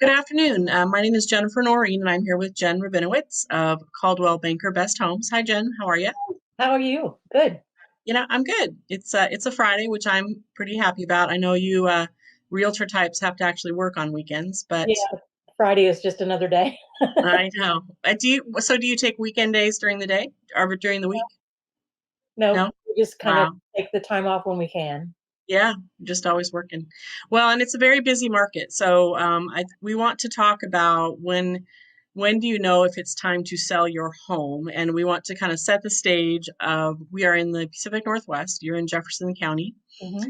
Good afternoon. My name is Jennifer Noreen, and I'm here with Jen Rubinowitz of Coldwell Banker Best Homes. Hi, Jen. How are you? How are you? Good. I'm good. It's a Friday, which I'm pretty happy about. I know you realtor types have to actually work on weekends, but Yeah, Friday is just another day. I know. Do you take weekend days during the day or during the week? Nope, No? we just kind of Wow. take the time off when we can. Yeah, just always working. Well, and it's a very busy market. So we want to talk about when do you know if it's time to sell your home? And we want to kind of set the stage of we are in the Pacific Northwest. You're in Jefferson County, Hmm.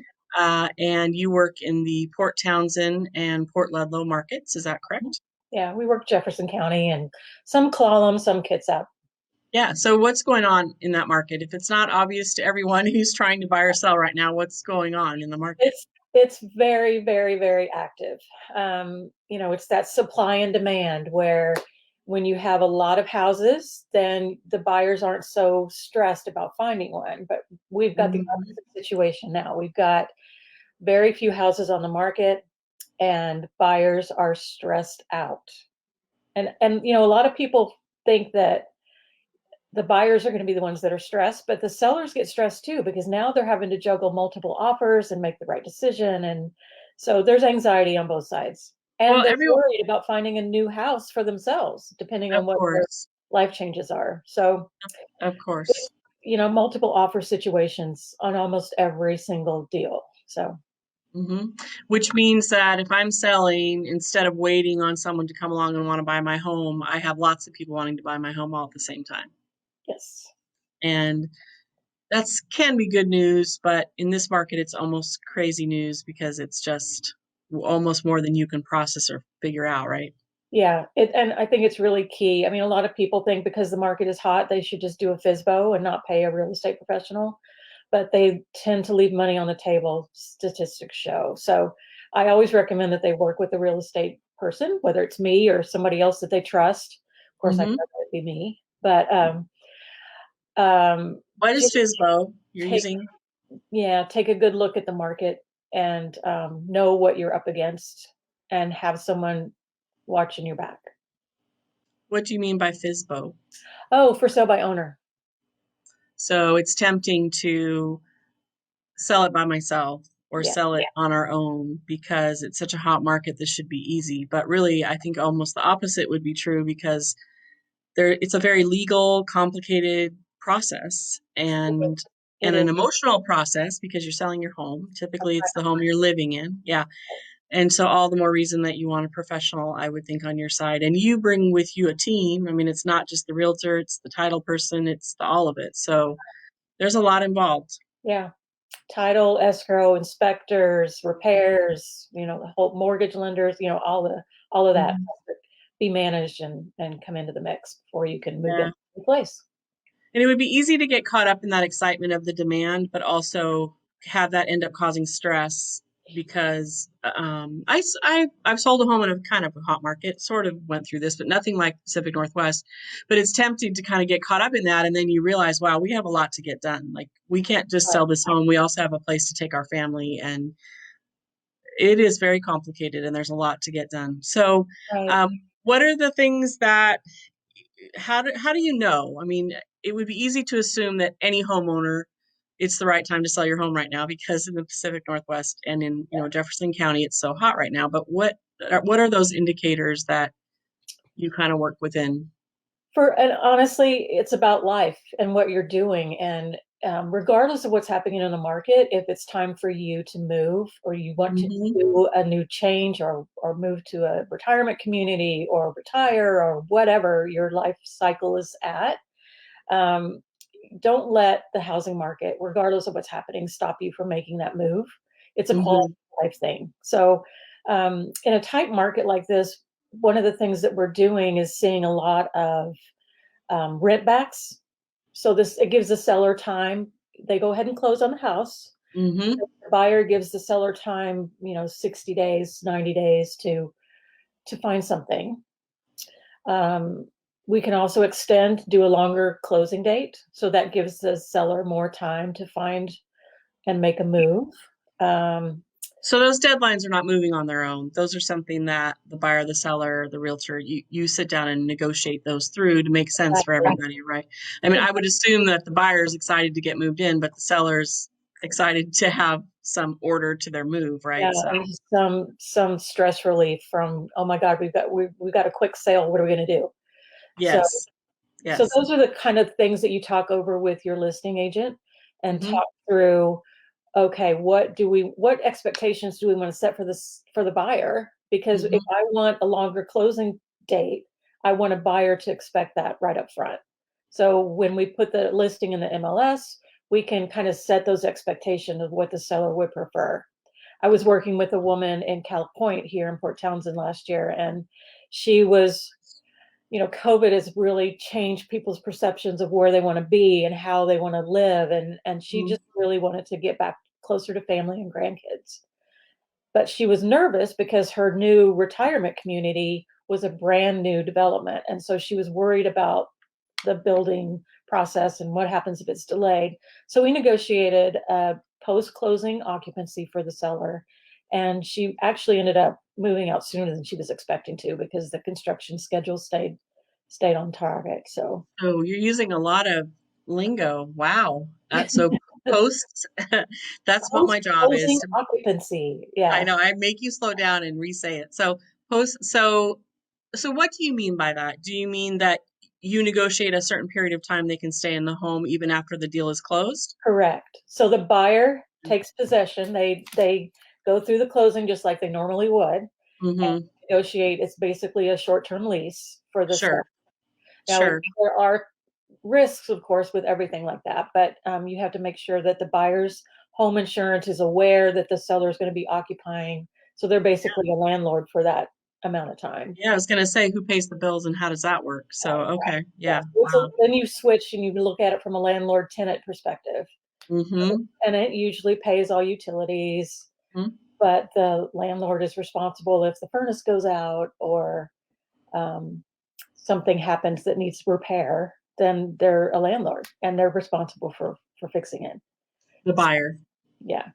and you work in the Port Townsend and Port Ludlow markets. Is that correct? Yeah, we work Jefferson County and some Clallam, some Kitsap. Yeah. So what's going on in that market? If it's not obvious to everyone who's trying to buy or sell right now, what's going on in the market? It's very, very, very active. It's that supply and demand where when you have a lot of houses, then the buyers aren't so stressed about finding one. But we've got the Mhm. opposite situation now. We've got very few houses on the market and buyers are stressed out. And a lot of people think that the buyers are going to be the ones that are stressed, but the sellers get stressed too because now they're having to juggle multiple offers and make the right decision. And so there's anxiety on both sides. And Well, they're worried about finding a new house for themselves, depending on of what their course, life changes are. So, of course. multiple offer situations on almost every single deal. So, hmm Which means that if I'm selling, instead of waiting on someone to come along and want to buy my home, I have lots of people wanting to buy my home all at the same time. yes. And that's can be good news, but in this market, it's almost crazy news because it's just almost more than you can process or figure out, right? Yeah, and I think it's really key. I mean, a lot of people think because the market is hot, they should just do a FISBO and not pay a real estate professional, but they tend to leave money on the table, statistics show. So I always recommend that they work with a real estate person, whether it's me or somebody else that they trust. Of course, I'd hmm rather it be me, but What is just FISBO you're take using? yeah, take a good look at the market and know what you're up against and have someone watching your back. What do you mean by FISBO? Oh, for sale by owner. So it's tempting to sell it by myself or Yeah. sell it on our own because it's such a hot market. This should be easy. But really, I think almost the opposite would be true because it's a very legal, complicated process It and an is. emotional process because you're selling your home. Typically, it's the home you're living in. Yeah. And so all the more reason that you want a professional, I would think, on your side. And you bring with you a team. I mean, it's not just the realtor, it's the title person, it's all of it. So there's a lot involved. Yeah. Title, escrow, inspectors, repairs, the whole mortgage lenders, all of that Mhm. has to be managed and come into the mix before you can move Yeah. into a place. And it would be easy to get caught up in that excitement of the demand, but also have that end up causing stress because I've sold a home in a kind of a hot market, sort of went through this, but nothing like Pacific Northwest. But it's tempting to kind of get caught up in that. And then you realize, wow, we have a lot to get done. Like we can't just Right. sell this home. We also have a place to take our family. And it is very complicated and there's a lot to get done. So, Right. um, what are the things that how do you know? I mean, it would be easy to assume that any homeowner, it's the right time to sell your home right now because in the Pacific Northwest and in Jefferson County, it's so hot right now. But what are those indicators that you kind of work within? And honestly, it's about life and what you're doing. And regardless of what's happening in the market, if it's time for you to move or you want to hmm do a new change or move to a retirement community or retire or whatever your life cycle is at, um, don't let the housing market, regardless of what's happening, stop you from making that move. It's a quality hmm of life thing. So, in a tight market like this, one of the things that we're doing is seeing a lot of rent backs. So this it gives the seller time. They go ahead and close on the house. hmm The buyer gives the seller time, 60 days, 90 days to find something. Um, we can also do a longer closing date. So that gives the seller more time to find and make a move. Um, So those deadlines are not moving on their own. Those are something that the buyer, the seller, the realtor, you sit down and negotiate those through to make sense for Exactly. everybody, right? I mean, I would assume that the buyer is excited to get moved in, but the seller's excited to have some order to their move, Yeah, right? So and some stress relief from, oh my God, we've got a quick sale. What are we going to do? So yes, so yes. those are the kind of things that you talk over with your listing agent and Hmm. talk through, okay, what expectations do we want to set for this for the buyer? Because if Hmm. I want a longer closing date, I want a buyer to expect that right up front. So when we put the listing in the MLS, we can kind of set those expectations of what the seller would prefer. I was working with a woman in Cal Point here in Port Townsend last year, and she was, COVID has really changed people's perceptions of where they want to be and how they want to live, and she just really wanted to get back closer to family and grandkids. But she was nervous because her new retirement community was a brand new development, and so she was worried about the building process and what happens if it's delayed. So we negotiated a post-closing occupancy for the seller, and she actually ended up moving out sooner than she was expecting to because the construction schedule stayed on target. So So you're using a lot of lingo. Wow. That's so posts. That's what my job is. post-closing occupancy, I yeah, know, I make you slow down and re-say it. So post so what do you mean by that? Do you mean that you negotiate a certain period of time they can stay in the home even after the deal is closed? correct. So the buyer takes possession. They go through the closing just like they normally would and Mm-hmm. negotiate. It's basically a short-term lease for the seller. Sure. Now, Sure. there are risks, of course, with everything like that, but you have to make sure that the buyer's home insurance is aware that the seller is going to be occupying. So they're basically a landlord for that amount of time. Yeah, I was gonna say who pays the bills and how does that work? So okay. Yeah. Yeah. Wow. Then you switch and you look at it from a landlord tenant perspective. Mm-hmm. Tenant usually pays all utilities, Mm-hmm. but the landlord is responsible if the furnace goes out or um, something happens that needs repair, then they're a landlord and they're responsible for fixing it. The So, buyer. yeah,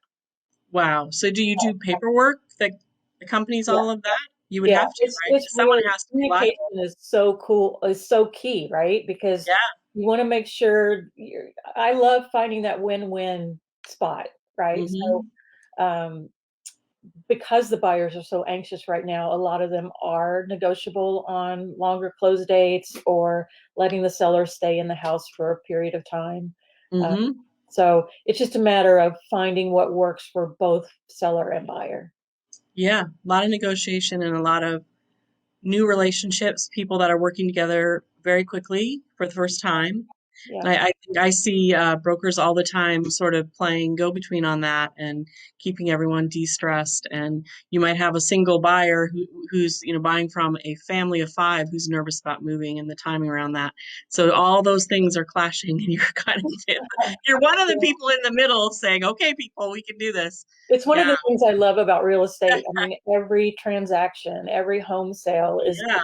Wow. So do you do paperwork that accompanies yeah, all of that? You would yeah. have to, right? It's Because someone really has to be communication liable. is so cool, is so key, right? Because Yeah. you want to make sure I love finding that win-win spot, right? So Mm-hmm. um, because the buyers are so anxious right now, a lot of them are negotiable on longer close dates or letting the seller stay in the house for a period of time. Uh, Mm-hmm. so it's just a matter of finding what works for both seller and buyer. Yeah. A lot of negotiation and a lot of new relationships, people that are working together very quickly for the first time. Yeah. And I think I see brokers all the time sort of playing go between on that and keeping everyone de-stressed. And you might have a single buyer who's buying from a family of five who's nervous about moving and the timing around that. So all those things are clashing, and you're kind of you're one of the people in the middle saying, "Okay, people, we can do this." It's one of Yeah, the things I love about real estate. I mean, every transaction, every home sale is yeah,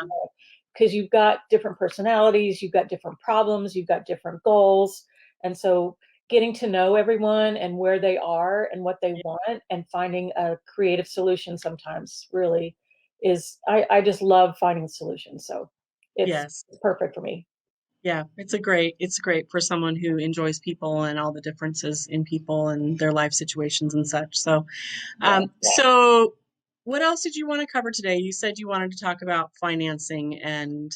because you've got different personalities, you've got different problems, you've got different goals. And so getting to know everyone and where they are and what they want and finding a creative solution sometimes really is, I just love finding solutions. So yes. it's perfect for me. Yeah, it's great for someone who enjoys people and all the differences in people and their life situations and such. So, Yeah. so what else did you want to cover today? You said you wanted to talk about financing and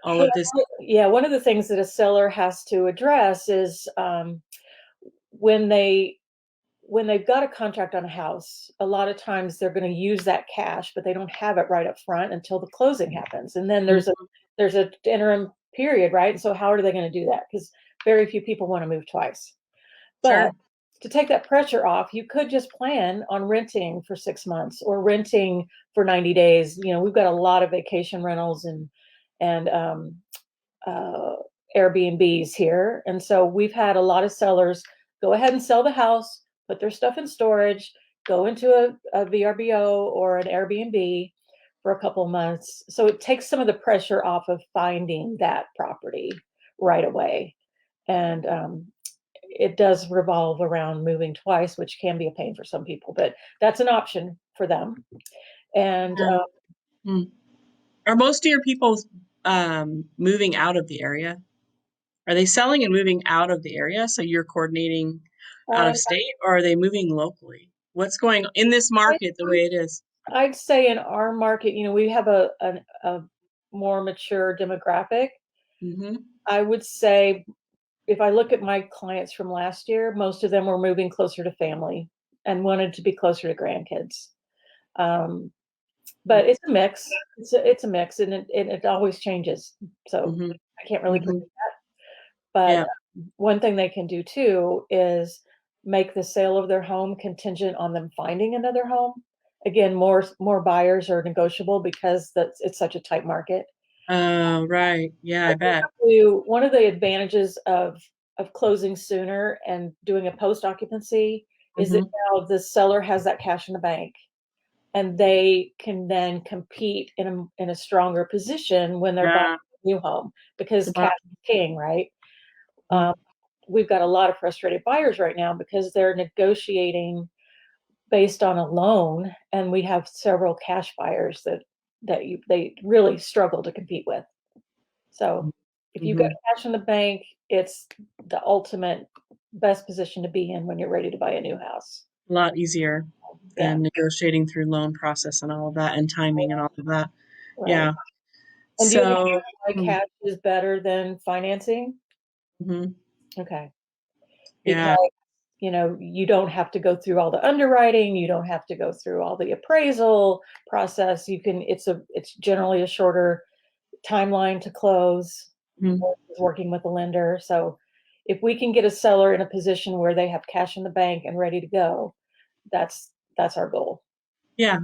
all Yeah, of this. yeah, one of the things that a seller has to address is when they when they've got a contract on a house, a lot of times they're going to use that cash, but they don't have it right up front until the closing happens. And then Mhm. there's a interim period, right? So how are they going to do that? Because very few people want to move twice. But Sure. to take that pressure off, you could just plan on renting for 6 months or renting for 90 days. We've got a lot of vacation rentals and uh, Airbnbs here. And so we've had a lot of sellers go ahead and sell the house, put their stuff in storage, go into a VRBO or an Airbnb for a couple of months. So it takes some of the pressure off of finding that property right away. And it does revolve around moving twice, which can be a pain for some people, but that's an option for them. And Yeah. Hmm. Are most of your people moving out of the area? Are they selling and moving out of the area? So you're coordinating out uh, of state, or are they moving locally? What's going on in this I, market the way it is? I'd say in our market, we have a more mature demographic. Mm-hmm. I would say if I look at my clients from last year, most of them were moving closer to family and wanted to be closer to grandkids. Um, but it's a mix. It's a mix, and it always changes. So Mm-hmm. I can't really Mm-hmm. predict that. But Yeah. one thing they can do too is make the sale of their home contingent on them finding another home. Again, more buyers are negotiable because it's such a tight market. Oh, right. Yeah, I bet. One of the advantages of closing sooner and doing a post occupancy is that Mm-hmm. now the seller has that cash in the bank, and they can then compete in a stronger position when they're buying Yeah. a new home because cash Wow. is king, right? Mhm. Um, we've got a lot of frustrated buyers right now because they're negotiating based on a loan, and we have several cash buyers they really struggle to compete with. So if you've got Mhm. cash in the bank, it's the ultimate best position to be in when you're ready to buy a new house. A lot easier Yeah, than negotiating through loan process and all of that and timing and all of that. right. Yeah. And do you feel So, like cash is better than financing? mhm. Okay. Yeah. Because, you don't have to go through all the underwriting, you don't have to go through all the appraisal process. It's generally a shorter timeline to close Mhm. versus working with a lender. So if we can get a seller in a position where they have cash in the bank and ready to go, that's our goal. Yeah.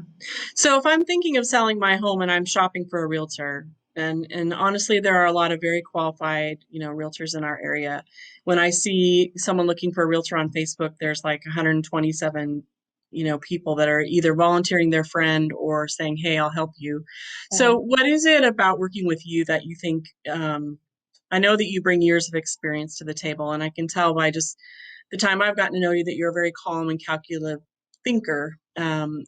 So if I'm thinking of selling my home and I'm shopping for a realtor, and honestly, there are a lot of very qualified, realtors in our area. When I see someone looking for a realtor on Facebook, there's like 127, people that are either volunteering their friend or saying, "Hey, I'll help you." Uh-huh. So what is it about working with you that you think, I know that you bring years of experience to the table, and I can tell by just the time I've gotten to know you that you're a very calm and calculative thinker.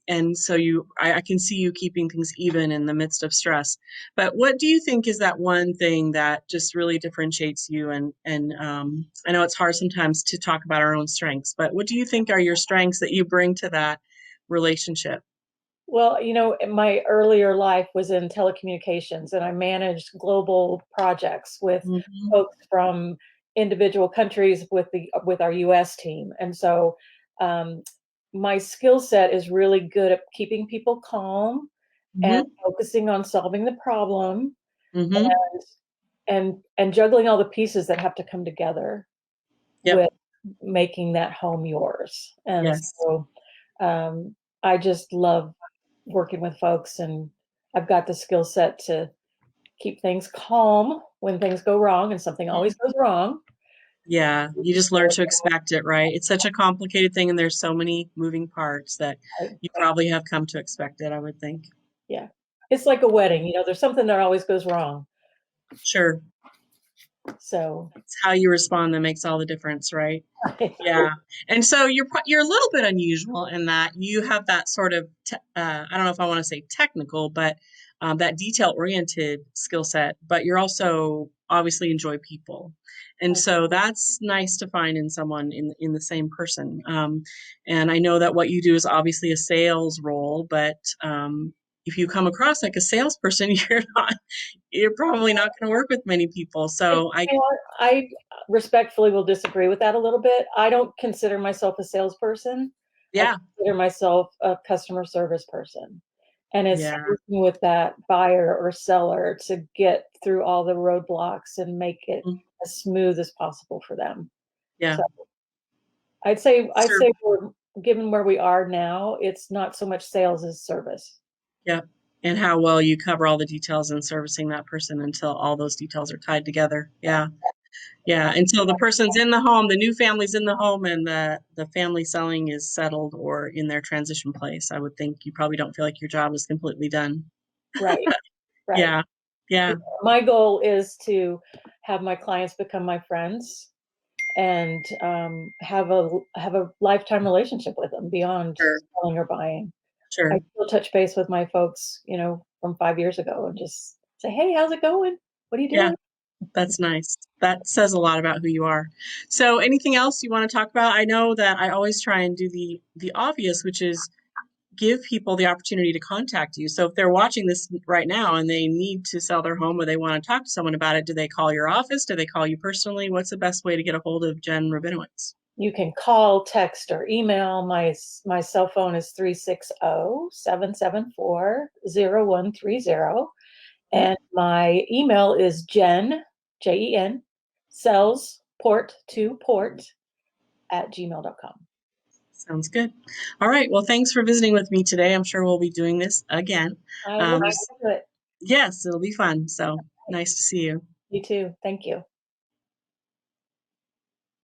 And so I can see you keeping things even in the midst of stress. But what do you think is that one thing that just really differentiates you? And I know it's hard sometimes to talk about our own strengths, but what do you think are your strengths that you bring to that relationship? Well, my earlier life was in telecommunications, and I managed global projects with Hmm. folks from individual countries with our US team. And so um, my skill set is really good at keeping people calm and Hmm. focusing on solving the problem, Hmm. and juggling all the pieces that have to come together Yep. with making that home yours. And Yes. so um, I just love working with folks, and I've got the skill set to keep things calm when things go wrong, and something always goes wrong. Yeah, you just learn to expect it, right? It's such a complicated thing, and there's so many moving parts that I- you probably have come to expect it, I would think. yeah, it's like a wedding. There's something that always goes wrong. Sure. So It's how you respond that makes all the difference, right? Yeah. And so you're a little bit unusual in that you have that sort of I don't know if I want to say technical, but that detail oriented skill set. But you're also obviously enjoy people, and so that's nice to find in someone in the same person. And I know that what you do is obviously a sales role, but if you come across like a salesperson, you're probably not going to work with many people. And So I I respectfully will disagree with that a little bit. I don't consider myself a salesperson. I yeah consider myself a customer service person. And it's yeah working with that buyer or seller to get through all the roadblocks and make it mm, as smooth as possible for them. yeah. So I'd say Sure. given where we are now, it's not so much sales as service. Yep. And how well you cover all the details in servicing that person until all those details are tied together. Yeah. Yeah. Until the person's in the home, the new family's in the home, and the family selling is settled or in their transition place. I would think you probably don't feel like your job is completely done. Right, right. Yeah. Yeah. My goal is to have my clients become my friends and have a lifetime relationship with them beyond Sure. selling or buying. I Sure. still touch base with my folks, from 5 years ago and just say, "Hey, how's it going? What are you Yeah, doing?" that's nice. That says a lot about who you are. So anything else you want to talk about? I know that I always try and do the obvious, which is give people the opportunity to contact you. So if they're watching this right now and they need to sell their home or they want to talk to someone about it, do they call your office? Do they call you personally? What's the best way to get a hold of Jen Rubinowitz? You can call, text, or email. My cell phone is 360-774-0130. Mhm. And my email is Jen, sells port to port at gmail.com. Sounds good. All right. Well, thanks for visiting with me today. I'm sure we'll be doing this again. I look Just, forward to it. yes, it'll be fun. So nice to see you. You too. Thank you.